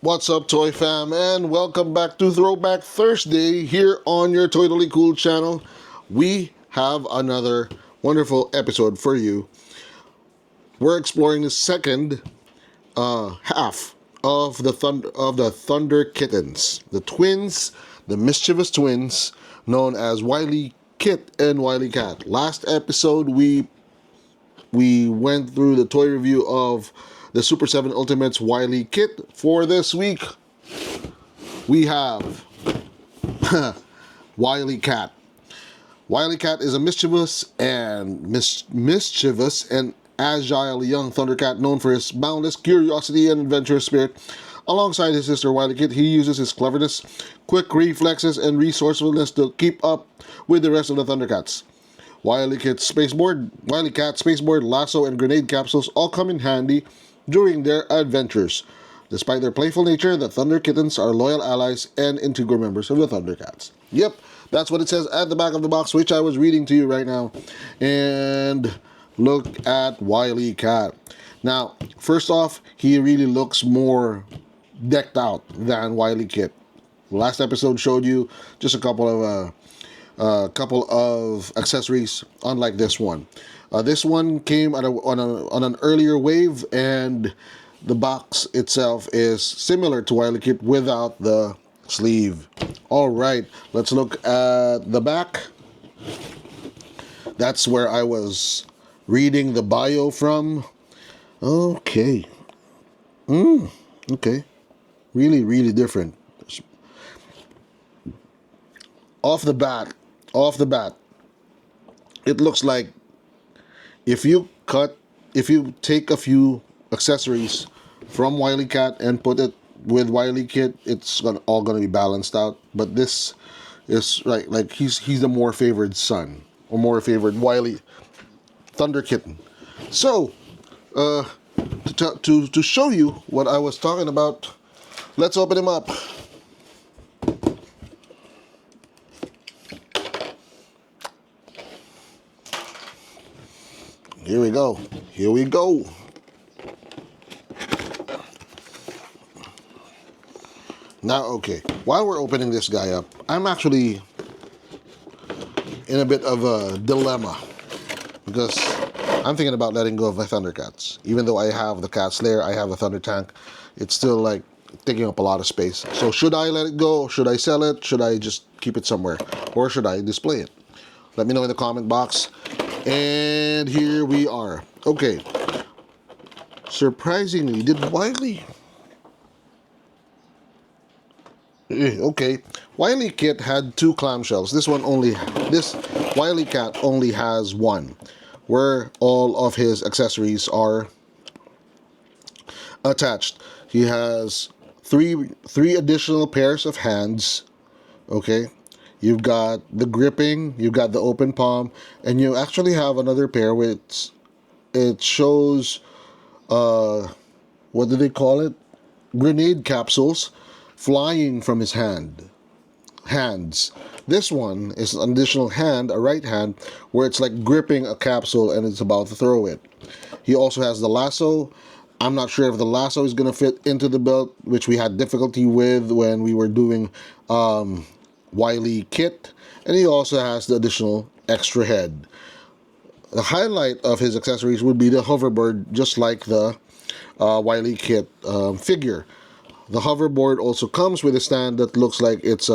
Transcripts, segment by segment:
What's up, Toy Fam, and welcome back to Throwback Thursday here on your Totally Cool channel. We have another wonderful episode for you. We're exploring the second half of the ThunderKittens, the twins, the mischievous twins, known as WilyKat and WilyKat. Last episode, we went through the toy review of the Super7 Ultimates WilyKat. For this week, we have WilyKat. WilyKat is a mischievous and agile young ThunderCat known for his boundless curiosity and adventurous spirit. Alongside his sister WilyKat, he uses his cleverness, quick reflexes, and resourcefulness to keep up with the rest of the ThunderCats. WilyKat spaceboard, lasso, and grenade capsules all come in handy during their adventures. Despite their playful nature, the ThunderKittens are loyal allies and integral members of the ThunderCats. Yep, that's what it says at the back of the box, which I was reading to you right now. And look at WilyKat. Now, first off, he really looks more decked out than WilyKat. Last episode showed you just a couple of accessories, unlike this one. This one came on an earlier wave, and the box itself is similar to WilyKat without the sleeve. All right, let's look at the back. That's where I was reading the bio from. Okay. Okay. Really different. Off the bat, it looks like if you take a few accessories from WilyKat and put it with WilyKat, it's all gonna be balanced out. But this is like he's the more favored son, or more favored ThunderKitten. So, to show you what I was talking about, let's open him up. Here we go. Now, okay, while we're opening this guy up, I'm actually in a bit of a dilemma, because I'm thinking about letting go of my ThunderCats. Even though I have the Cat Slayer, I have a Thunder Tank, it's still like taking up a lot of space. So should I let it go? Should I sell it? Should I just keep it somewhere? Or should I display it? Let me know in the comment box. And here we are. Okay. Surprisingly, did okay. WilyKat had two clamshells. This WilyKat only has one, where all of his accessories are attached. He has three additional pairs of hands. Okay. You've got the gripping, you've got the open palm, and you actually have another pair which it shows, what do they call it? Grenade capsules flying from his hands. This one is an additional hand, a right hand, where it's like gripping a capsule and it's about to throw it. He also has the lasso. I'm not sure if the lasso is going to fit into the belt, which we had difficulty with when we were doing WilyKat, and he also has the additional extra head. The highlight of his accessories would be the hoverboard, just like the WilyKat figure. The hoverboard also comes with a stand that looks like it's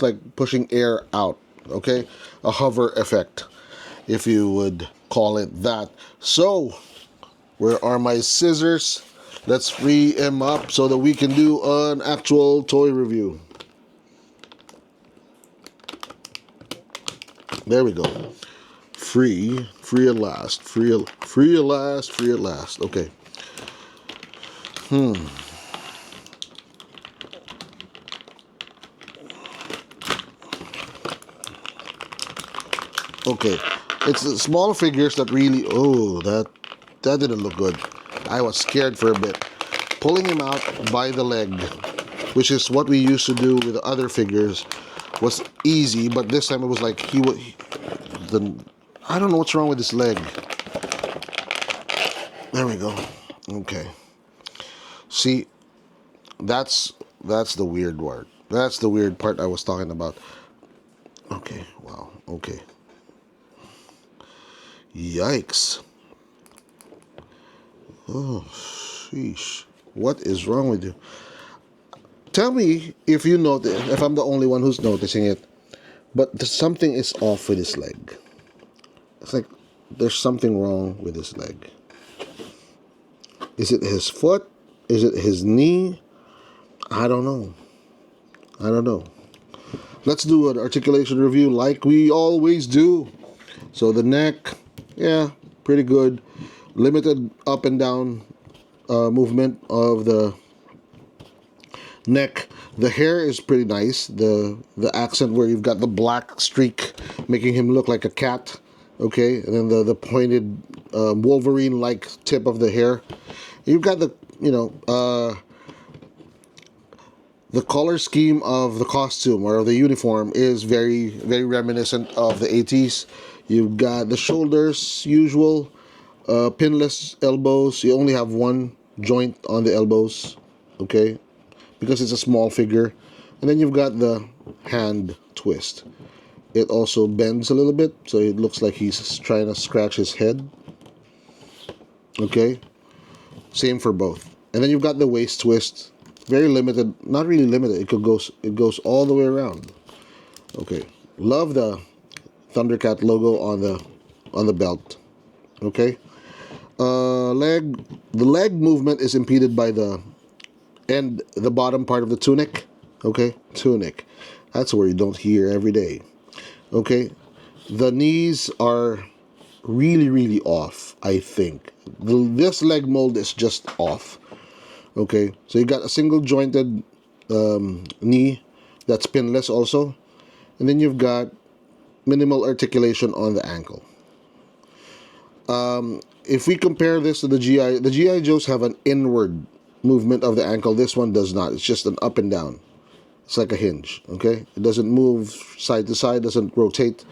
like pushing air out. Okay, a hover effect, if you would call it that. So, where are my scissors? Let's free him up so that we can do an actual toy review. There we go. Free at last. Okay. Okay. It's the small figures that really, that didn't look good. I was scared for a bit. Pulling him out by the leg, which is what we used to do with the other figures, was easy, but this time it was like I don't know what's wrong with his leg. There we go. Okay. See, That's the weird part. That's the weird part I was talking about. Okay, wow, okay. Yikes. Oh, sheesh. What is wrong with you? Tell me if you notice, if I'm the only one who's noticing it, but something is off with his leg. It's like there's something wrong with his leg. Is it his foot? Is it his knee? I don't know. I don't know. Let's do an articulation review like we always do. So the neck, yeah, pretty good. Limited up and down movement of the neck. The hair is pretty nice. The accent where you've got the black streak making him look like a cat. Okay, and then the pointed Wolverine-like tip of the hair. You've got the the color scheme of the costume or of the uniform is very, very reminiscent of the 80s. You've got the shoulders, usual, pinless elbows. You only have one joint on the elbows, okay, because it's a small figure. And then you've got the hand twist. It also bends a little bit, so it looks like he's trying to scratch his head. Okay, same for both. And then you've got the waist twist. Very limited, not really limited. It goes all the way around. Okay, love the ThunderCat logo on the belt. Okay, the leg movement is impeded by the bottom part of the tunic. Okay, tunic. That's where you don't hear every day. Okay, the knees are really, really off. I think this leg mold is just off. Okay, so you got a single jointed knee that's pinless also, and then you've got minimal articulation on the ankle. If we compare this to the GI Joes have an inward movement of the ankle. This one does not. It's just an up and down. It's like a hinge. Okay, it doesn't move side to side, doesn't rotate,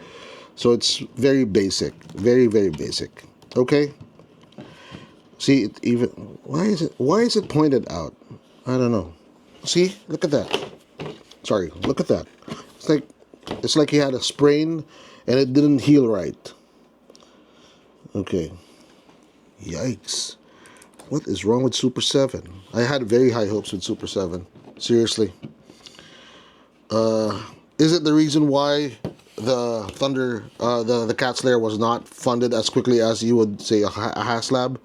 so it's very basic, very, very basic. Okay. See, why is it pointed out? I don't know. See, look at that. Sorry, look at that. It's like he had a sprain and it didn't heal right. Okay. Yikes. What is wrong with Super 7? I had very high hopes with Super 7. Seriously. Is it the reason why the the Cat Slayer was not funded as quickly as you would say a HasLab?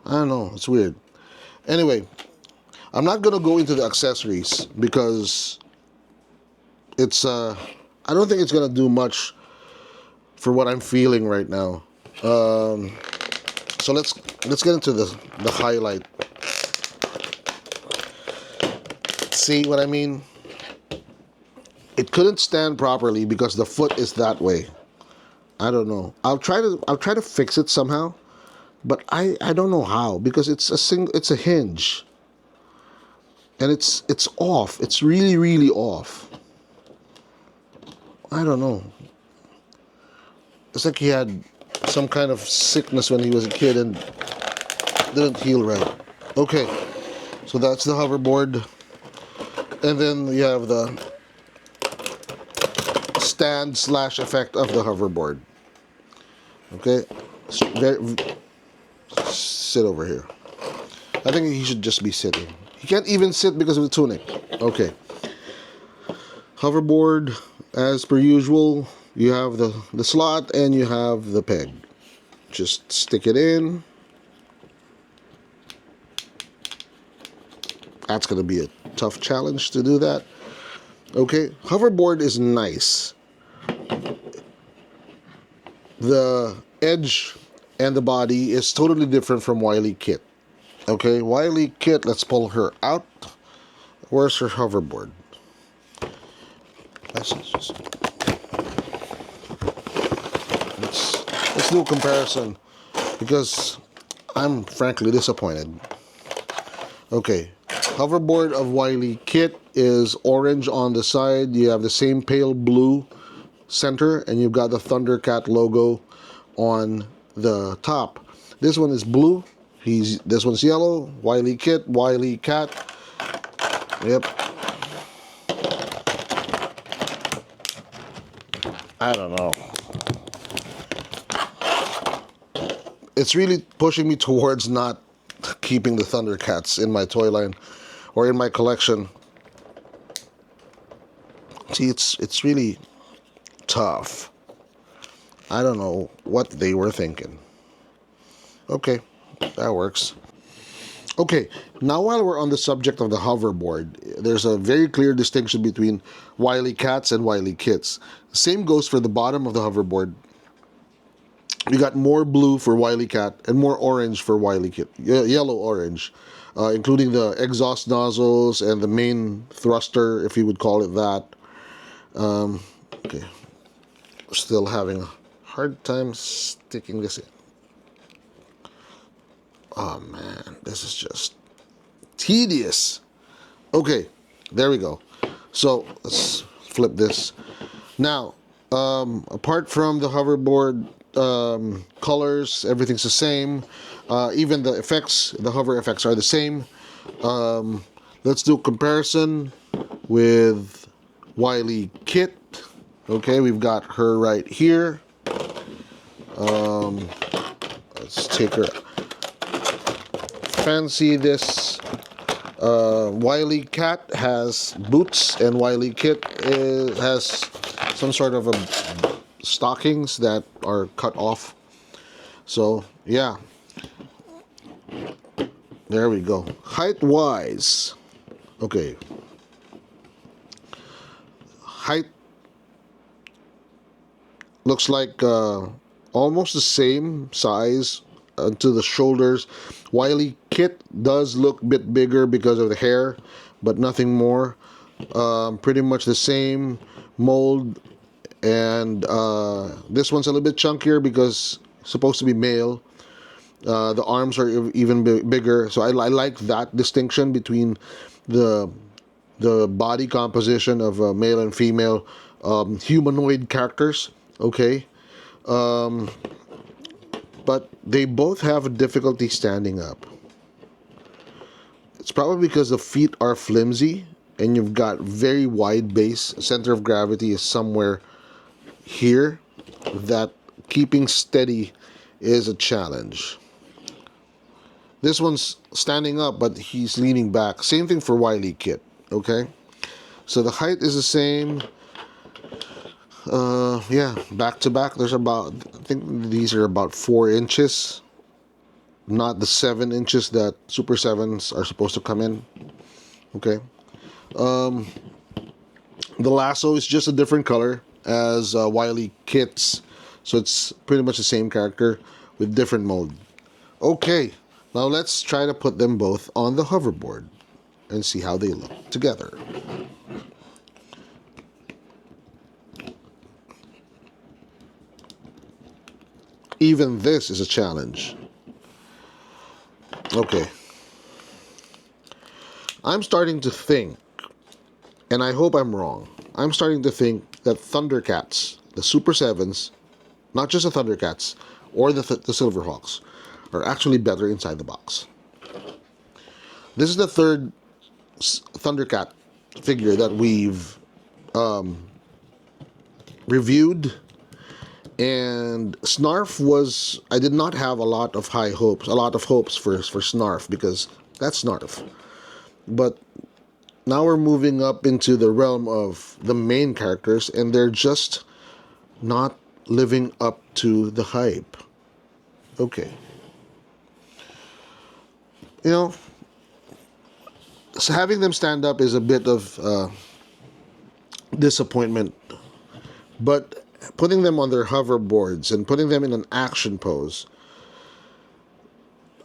I don't know. It's weird. Anyway, I'm not gonna go into the accessories because it's I don't think it's gonna do much for what I'm feeling right now. So let's get into the highlight. See what I mean? It couldn't stand properly because the foot is that way. I don't know. I'll try to fix it somehow. But I don't know how, because it's a hinge. And it's off. It's really, really off. I don't know. It's like he had some kind of sickness when he was a kid and didn't heal right. Okay. So that's the hoverboard. And then you have the stand/effect of the hoverboard. Okay. Sit over here. I think he should just be sitting. He can't even sit because of the tunic. Okay. Hoverboard, as per usual, you have the slot and you have the peg. Just stick it in. That's going to be a tough challenge to do that. Okay. Hoverboard is nice. The edge and the body is totally different from WilyKat. Okay, WilyKat, let's pull her out. Where's her hoverboard? Let's do a comparison because I'm frankly disappointed. Okay, hoverboard of WilyKat is orange on the side. You have the same pale blue center, and you've got the ThunderCat logo on the top. This one is blue. This one's yellow. WilyKat. Yep. I don't know. It's really pushing me towards not keeping the ThunderCats in my toy line or in my collection. See, it's really tough. I don't know what they were thinking. Okay, that works. Okay, now while we're on the subject of the hoverboard, there's a very clear distinction between WilyKats and WilyKits. Same goes for the bottom of the hoverboard. We got more blue for WilyKat and more orange for WilyKit, yellow-orange, including the exhaust nozzles and the main thruster, if you would call it that. Okay, still having a hard time sticking this in. Oh man, this is just tedious. Okay, there we go. So let's flip this. Now, apart from the hoverboard colors, everything's the same. Even the effects, the hover effects are the same. Let's do a comparison with WilyKit. Okay, we've got her right here. Let's take her. Fancy this. WilyKat has boots, and WilyKit has some sort of stockings that are cut off. So yeah, there we go. Height wise, okay. Height looks like almost the same size to the shoulders. WilyKit does look a bit bigger because of the hair, but nothing more. Pretty much the same mold, and this one's a little bit chunkier because it's supposed to be male. The arms are even bigger, so I like that distinction between the body composition of male and female humanoid characters. Okay. But they both have a difficulty standing up. It's probably because the feet are flimsy and you've got very wide base. Center of gravity is somewhere here, that keeping steady is a challenge. This one's standing up, but he's leaning back. Same thing for WilyKit. Okay, so the height is the same. Yeah, back to back. There's about, I think these are about 4 inches, not the 7 inches that Super7s are supposed to come in. Okay. The lasso is just a different color as WilyKit's, so it's pretty much the same character with different mold. Okay, now let's try to put them both on the hoverboard and see how they look together. Even this is a challenge. Okay. I'm starting to think, and I hope I'm wrong, I'm starting to think that ThunderCats, the Super7s, not just the ThunderCats, or the Silverhawks, are actually better inside the box. This is the third ThunderCat figure that we've reviewed. And Snarf was, I did not have a lot of hopes for Snarf, because that's Snarf. But now we're moving up into the realm of the main characters, and they're just not living up to the hype. Okay. You know, so having them stand up is a bit of disappointment. But putting them on their hoverboards and putting them in an action pose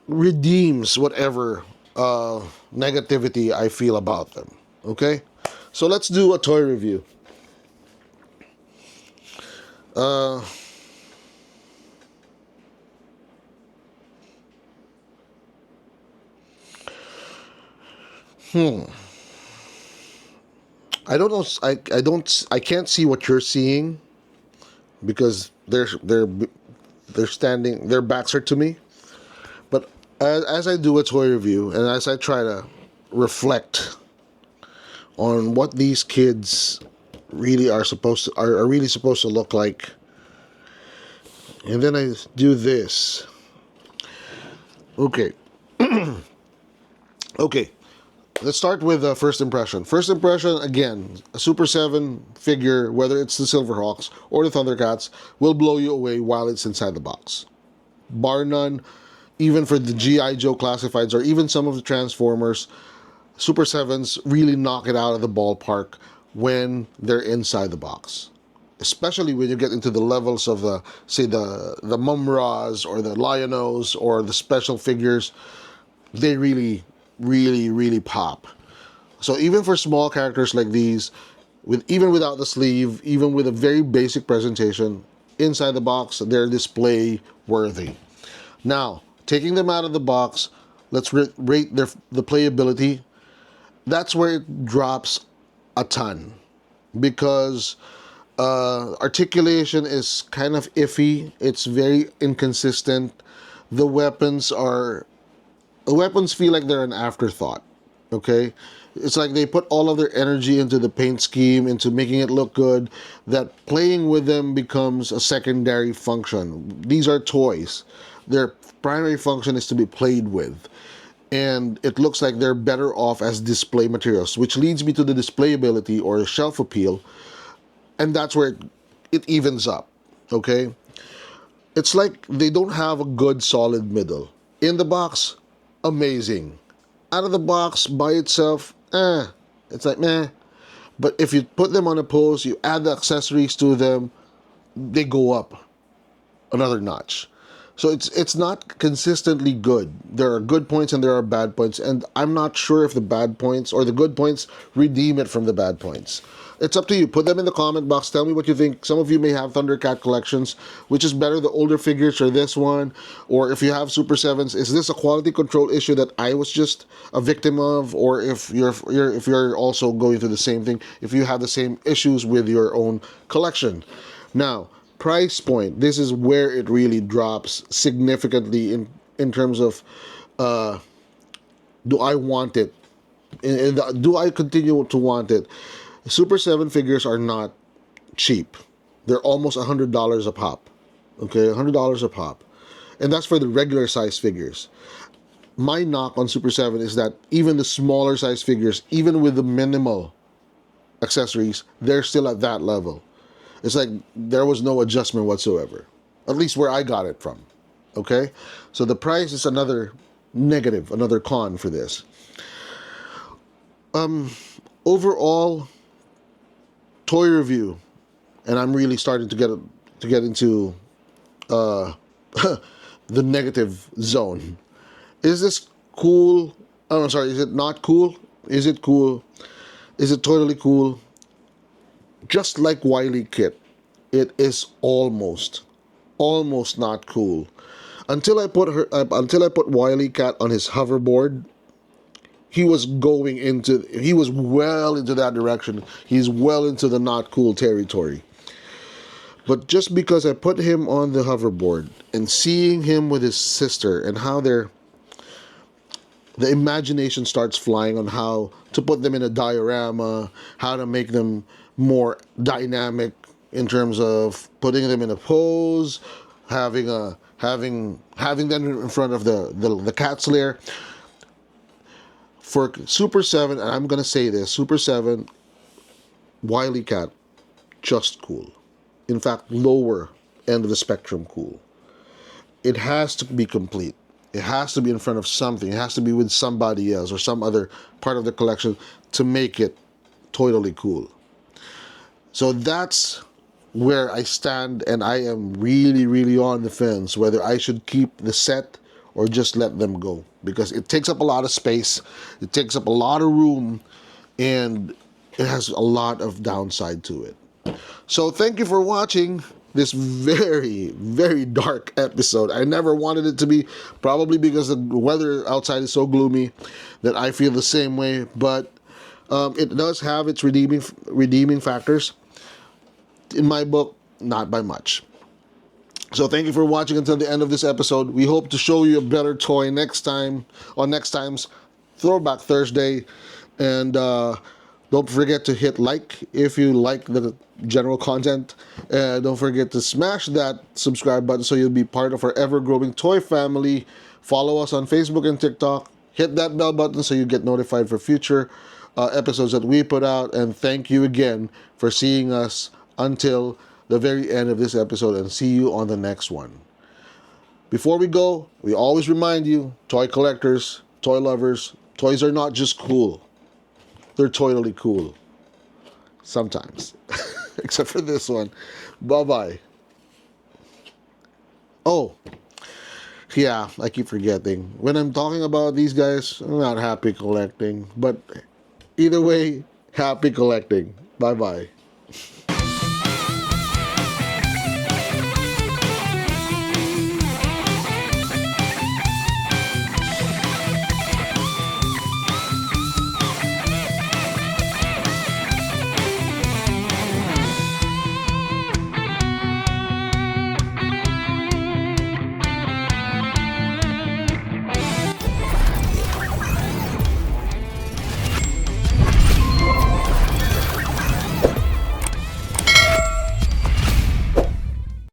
redeems whatever negativity I feel about them. Okay? So let's do a toy review. I don't know. I can't see what you're seeing because they're standing. Their backs are to me. But as I do a toy review and as I try to reflect on what these kids really are really supposed to look like. And then I do this. Okay. Okay. Let's start with first impression. First impression, again, a Super 7 figure, whether it's the Silverhawks or the Thundercats, will blow you away while it's inside the box. Bar none, even for the G.I. Joe classifieds or even some of the Transformers, Super 7s really knock it out of the ballpark when they're inside the box. Especially when you get into the levels of say the Mumras or the Lionos or the special figures, they really, really, really pop. So even for small characters like these, even without the sleeve, even with a very basic presentation, inside the box, they're display worthy. Now, taking them out of the box, let's rate the playability. That's where it drops a ton, because articulation is kind of iffy. It's very inconsistent. The weapons feel like they're an afterthought. Okay, it's like they put all of their energy into the paint scheme, into making it look good, that playing with them becomes a secondary function. These are toys. Their primary function is to be played with. And it looks like they're better off as display materials, which leads me to the displayability or shelf appeal. And that's where it evens up. Okay? It's like they don't have a good solid middle. In the box, amazing. Out of the box by itself, it's like meh. But if you put them on a pose, you add the accessories to them, they go up another notch. So it's not consistently good. There are good points and there are bad points, and I'm not sure if the bad points or the good points redeem it from the bad points. It's up to you. Put them in the comment box. Tell me what you think. Some of you may have ThunderCat collections. Which is better, the older figures or this one? Or if you have Super 7s, is this a quality control issue that I was just a victim of? Or if you're also going through the same thing, if you have the same issues with your own collection. Now, price point. This is where it really drops significantly in terms of do I want it? Do I continue to want it? Super 7 figures are not cheap. They're almost $100 a pop. Okay, $100 a pop. And that's for the regular size figures. My knock on Super 7 is that even the smaller size figures, even with the minimal accessories, they're still at that level. It's like there was no adjustment whatsoever. At least where I got it from. Okay? So the price is another negative, another con for this. Overall, toy review, and I'm really starting to get into the negative zone. Is this cool? Oh, I'm sorry. Is it not cool? Is it cool? Is it totally cool? Just like WilyKat, it is almost not cool. Until I put WilyKat on his hoverboard, he was well into that direction. He's well into the not cool territory. But just because I put him on the hoverboard and seeing him with his sister and how the imagination starts flying on how to put them in a diorama, how to make them more dynamic in terms of putting them in a pose, having them in front of the cat's lair. For Super 7, and I'm going to say this, Super 7, WilyKat, just cool. In fact, lower end of the spectrum cool. It has to be complete. It has to be in front of something. It has to be with somebody else or some other part of the collection to make it totally cool. So that's where I stand, and I am really, really on the fence whether I should keep the set or just let them go, because it takes up a lot of space, it takes up a lot of room, and it has a lot of downside to it. So thank you for watching this very, very dark episode. I never wanted it to be, probably because the weather outside is so gloomy that I feel the same way, but it does have its redeeming factors. In my book, not by much. So thank you for watching until the end of this episode. We hope to show you a better toy next time, on next time's Throwback Thursday. And Don't forget to hit like if you like the general content. Don't forget to smash that subscribe button so you'll be part of our ever-growing toy family. Follow us on Facebook and TikTok. Hit that bell button so you get notified for future episodes that we put out. And thank you again for seeing us until the very end of this episode, and see you on the next one. Before we go, we always remind you, toy collectors, toy lovers, toys are not just cool. They're totally cool. Sometimes. Except for this one. Bye-bye. Oh, yeah, I keep forgetting. When I'm talking about these guys, I'm not happy collecting. But either way, happy collecting. Bye-bye.